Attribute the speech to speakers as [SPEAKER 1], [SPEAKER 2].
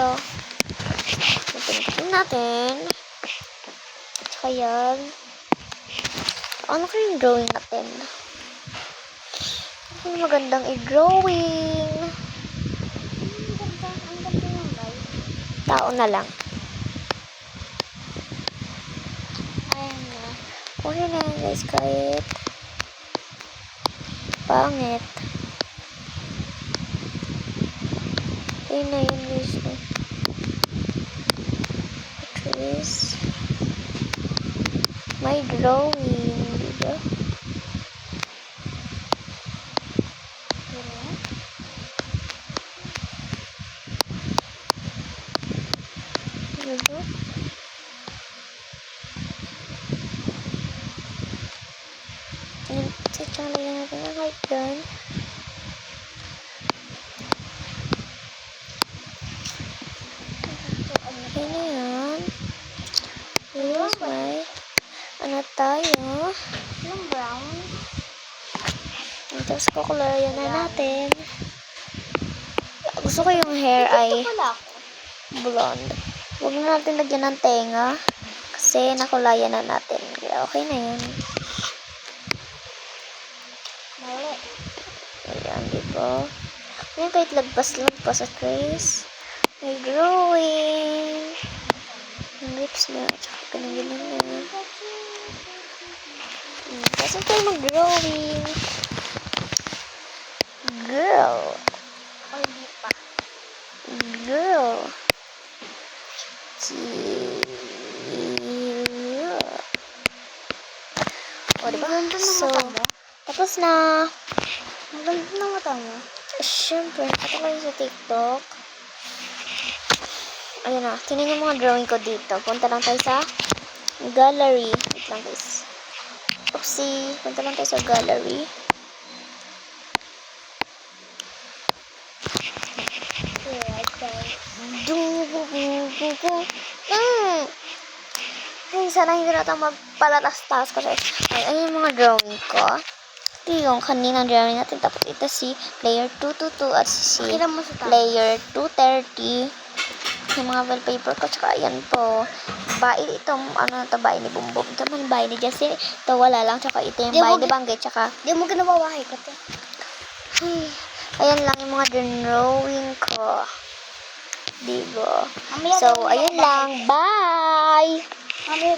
[SPEAKER 1] tayo. Tingnan natin. Tsaka yan. Ano kaya yung drawing natin? Ano magandang i-drawing?
[SPEAKER 2] Ang ganda yung guys.
[SPEAKER 1] Tao na lang.
[SPEAKER 2] Ayan na.
[SPEAKER 1] Okay na yan guys, kahit pangit. Okay na yun guys. Please. My drawing, diba? Diba? Check lang natin ang height dyan. Okay na yan. Yes, may ano tayo?
[SPEAKER 2] Yung brown.
[SPEAKER 1] Tapos kukulayan na natin. Gusto ko yung hair ay
[SPEAKER 2] Wala ako.
[SPEAKER 1] blonde. Huwag na natin lagyan ng tenga. Kasi nakulayan na natin. Kaya okay na yun.
[SPEAKER 2] Mali.
[SPEAKER 1] Ayan, diba? Ngayon kahit lagpas sa trace. May drawing. Yung lips na. Tsaka pinagalan na. Kasi tayo mag-drawing. Girl.
[SPEAKER 2] O hindi pa.
[SPEAKER 1] Girl. O, diba?
[SPEAKER 2] Ganda ng
[SPEAKER 1] So,
[SPEAKER 2] mata mo.
[SPEAKER 1] tapos na.
[SPEAKER 2] Ang ganda ng mata mo.
[SPEAKER 1] Siyempre, ako kayo sa TikTok. Ayun na, tingnan yung mga drawing ko dito. Punta lang tayo sa gallery. Wait lang guys. Oopsie, punta lang tayo sa gallery. Ay, sana hindi na ito magpalatas-tas kasi ayun yung mga drawing ko. Ito yung kaninang drawing natin. Tapos ito si player 222 at si
[SPEAKER 2] Pakita mo sa tao.
[SPEAKER 1] player 230. Yung mga wallpaper ko. Tsaka ayan po. Bahay itong ano na ito, bahay ni Bumbum. Ito man bahay ni Jessie. Ito wala lang. Tsaka ito yung bahay ni Banggay. Tsaka
[SPEAKER 2] Di mo ginawawahay ko to.
[SPEAKER 1] ay, ayan lang yung mga drawing ko. Diba?
[SPEAKER 2] Mamaya
[SPEAKER 1] So,
[SPEAKER 2] daw
[SPEAKER 1] ayun lang. Bye!
[SPEAKER 2] Mamaya